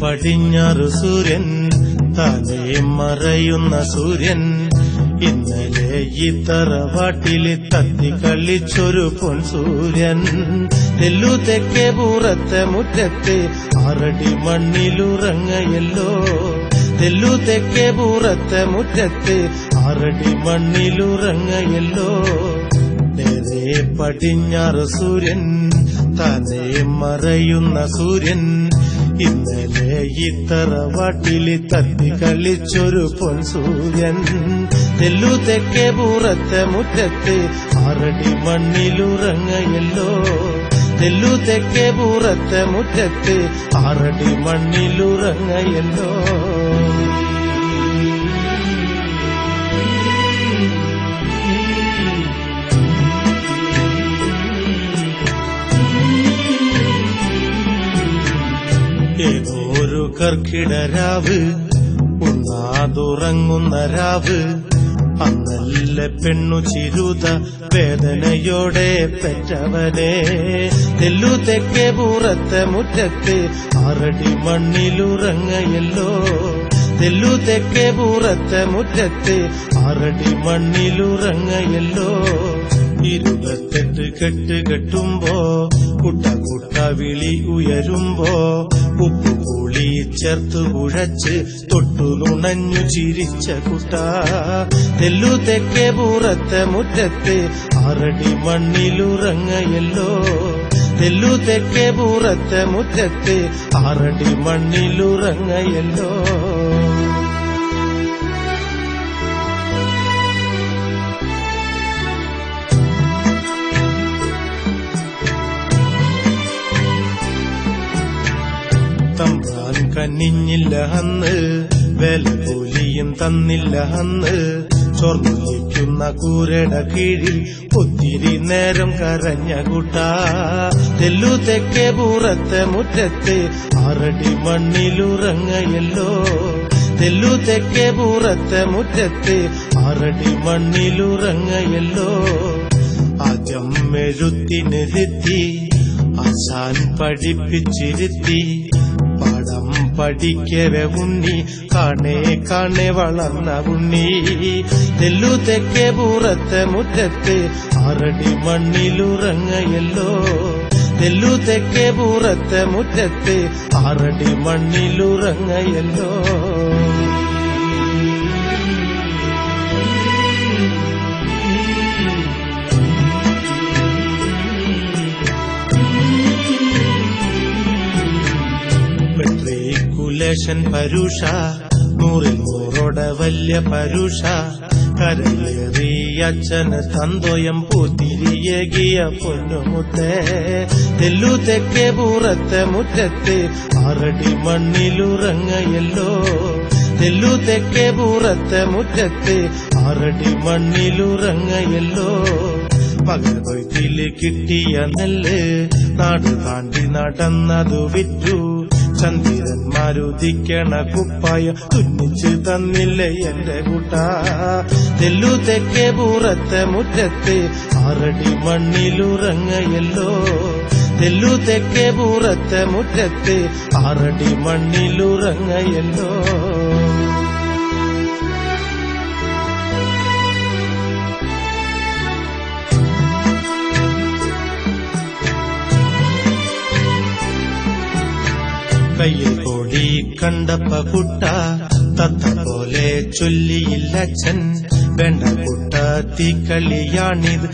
പടിഞ്ഞാറ് സൂര്യൻ താനേ മറയുന്ന സൂര്യൻ ഇന്നലെ ഈ തറവാട്ടില് തത്തി കളിച്ചൊരു പൊൻസൂര്യൻ നെല്ലു തെക്കേ പൂറത്തെ മുറ്റത്ത് 6 അടി മണ്ണിലുറങ്ങയല്ലോ നെല്ലു തെക്കേ പൂറത്തെ മുറ്റത്ത് 6 അടി മണ്ണിലുറങ്ങയല്ലോ നേരെ പടിഞ്ഞാറ് സൂര്യൻ താനേ മറയുന്ന സൂര്യൻ ഇന്നലെ ഈ തറവാട്ടില് തത്തി കളിച്ചൊരു പൊൻസൂര്യൻ നെല്ലു തെക്കേ പൂറത്തെ മുറ്റത്ത് 6 അടി മണ്ണിലുറങ്ങയല്ലോ നെല്ലു തെക്കേ പൂറത്തെ മുറ്റത്ത് 6 അടി മണ്ണിലുറങ്ങയല്ലോ ഏതോരു കർക്കിടരാവ് ഉണ്ണാതുറങ്ങുന്ന രാവ് അന്നല്ല പെണ്ണു ചിരുത വേദനയോടെ പെറ്റവനെ നെല്ലു തെക്കേ പൂറത്തെ മുറ്റത്ത് 6 അടി മണ്ണിലുറങ്ങയല്ലോ നെല്ലു തെക്കേ പൂറത്തെ മുറ്റത്ത് 6 അടി മണ്ണിലുറങ്ങയല്ലോ 28 കെട്ട് കെട്ടുമ്പോ കുട്ട കുട്ട വിളി ഉയരുമ്പോ ഉപ്പുപുളി ചേർത്തു കുഴച്ച് തൊട്ടു നുണഞ്ഞു ചിരിച്ച കുട്ട നെല്ലു തെക്കേ പൂറത്തെ മുറ്റത്ത് 6 അടി മണ്ണിലുറങ്ങയല്ലോ നെല്ലു തെക്കേ പൂറത്തെ മുറ്റത്ത് 6 അടി മണ്ണിലുറങ്ങയല്ലോ തമ്പാൻ കനിഞ്ഞില്ല അന്ന് വില കൂലിയും തന്നില്ല അന്ന് ചോർന്നൊലിക്കുന്ന കൂരട കീഴിൽ ഒത്തിരി നേരം കരഞ്ഞ കുട്ട നെല്ലു തെക്കേ പൂറത്തെ മുറ്റത്ത് 6 അടി മണ്ണിലുറങ്ങയല്ലോ നെല്ലു തെക്കേ പൂറത്തെ മുറ്റത്ത് 6 അടി മണ്ണിലുറങ്ങയല്ലോ ആദ്യം എഴുത്തിനിരുത്തി ആശാൻ പഠിപ്പിച്ചിരുത്തി പാഠം പഠിക്കവെ ഉണ്ണി കാണേ കാണേ വളർന്ന ഉണ്ണി നെല്ലു തെക്കേ പൂറത്തെ മുറ്റത്ത് 6 അടി മണ്ണിലുറങ്ങയല്ലോ നെല്ലു തെക്കേ പൂറത്തെ മുറ്റത്ത് 6 അടി മണ്ണിലുറങ്ങയല്ലോ മെട്രിക്കുലേഷൻ പരുഷ 100ൽ 100 വല്യ പരുഷ കരയേറി അച്ഛന് തന്തോയം പൂത്തിരിയേകിയ പൊന്നുമുത്തേ നെല്ലു തെക്കേ പൂറത്തെ മുറ്റത്ത് 6 അടി മണ്ണിലുറങ്ങയല്ലോ നെല്ലു തെക്കേ പൂറത്തെ മുറ്റത്ത് 6 അടി മണ്ണിലുറങ്ങയല്ലോ പകർവൈത്തില് കിട്ടിയ നെല്ല് നാട് താണ്ടി നടന്നതു വിറ്റു ചന്ദ്രന്മാരുദിക്കണ കുപ്പായ തുന്നിച്ച് തന്നില്ലേ എന്റെ കുട്ട നെല്ലു തെക്കേ പൂറത്തെ മുറ്റത്ത് 6 അടി മണ്ണിലുറങ്ങയല്ലോ നെല്ലു തെക്കേ പൂറത്തെ മുറ്റത്ത് 6 അടി മണ്ണിലുറങ്ങയല്ലോ കയ്യിൽ കോടി കണ്ടപ്പ കുട്ട തത്ത പോലെ ചൊല്ലിയില്ലച്ഛൻ വേണ്ട കുട്ട തീക്കളിയാണിത്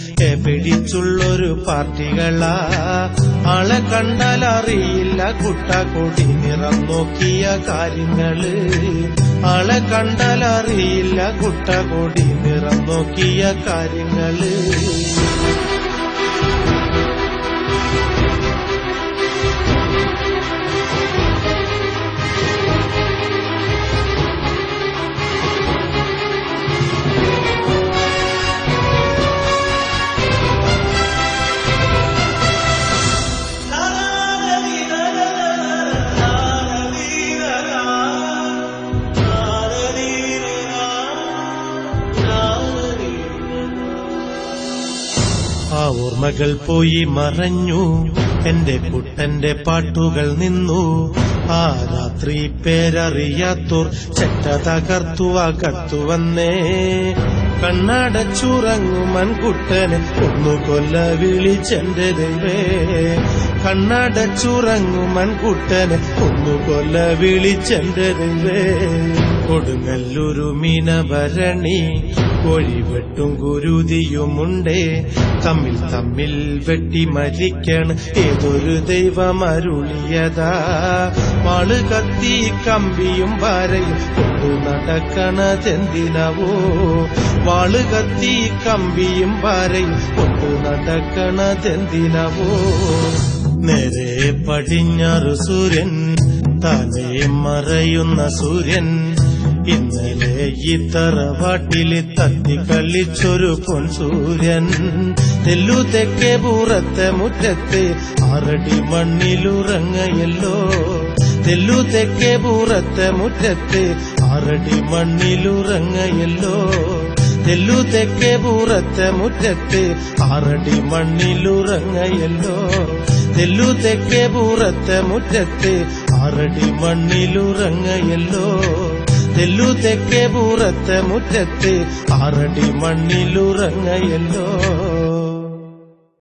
പിടിച്ചുള്ളൊരു പാർട്ടികളാ ആളെ കണ്ടാൽ അറിയില്ല കുട്ട കൊടി നിറം നോക്കിയ കാര്യങ്ങള് ആളെ കണ്ടാൽ അറിയില്ല കുട്ട കൊടി നിറം നോക്കിയ കാര്യങ്ങള് ആ ഓർമ്മകൾ പോയി മറഞ്ഞു എന്റെ കുട്ടന്റെ പാട്ടുകൾ നിന്നു ആ രാത്രി പേരറിയാത്തോർ ചെറ്റ തകർത്തു അകത്തു വന്നേ. കണ്ണടച്ചുറങ്ങുമൻകുട്ടനെ ഒന്നു കൊല്ല വിളിച്ചെന്റെ ദൈവേ. കണ്ണടച്ചുറങ്ങുമൻകുട്ടനെ ഒന്നു കൊല്ല വിളിച്ചെന്റെ ദൈവേ. കൊടുങ്ങല്ലൊരു മീനഭരണി കോഴിവെട്ടും കുരുതിയുമുണ്ടേ. തമ്മിൽ തമ്മിൽ വെട്ടി മരിക്കണം ഏതൊരു ദൈവമരുളിയതാ. വാള് കത്തി കമ്പിയും പാരയും കൊണ്ടു നടക്കണതെന്തിനവോ. വാള് കത്തി കമ്പിയും പാരയും കൊണ്ടു നടക്കണതെന്തിനവോ. നേരെ പടിഞ്ഞാറ് സൂര്യൻ താനേ മറയുന്ന സൂര്യൻ. ഇന്നലെ ഈ തറവാട്ടില് തത്തിക്കളിച്ചൊരു പൊൻസൂര്യൻ. തെല്ലു തെക്കേ പൂറത്തെ മുറ്റത്ത് 6 അടി മണ്ണിലുറങ്ങയല്ലോ. തെല്ലു തെക്കേ പൂറത്തെ മുറ്റത്ത് 6 അടി മണ്ണിലുറങ്ങയല്ലോ. തെല്ലു തെക്കേ പൂറത്തെ മുറ്റത്ത് 6 അടി മണ്ണിലുറങ്ങയല്ലോ. തെല്ലു തെക്കേ പൂറത്തെ മുറ്റത്ത് 6 അടി മണ്ണിലുറങ്ങയല്ലോ. തെല്ലു തെക്കേ പൂറത്തെ മുറ്റത്ത് 6 അടി മണ്ണിലുറങ്ങയല്ലോ.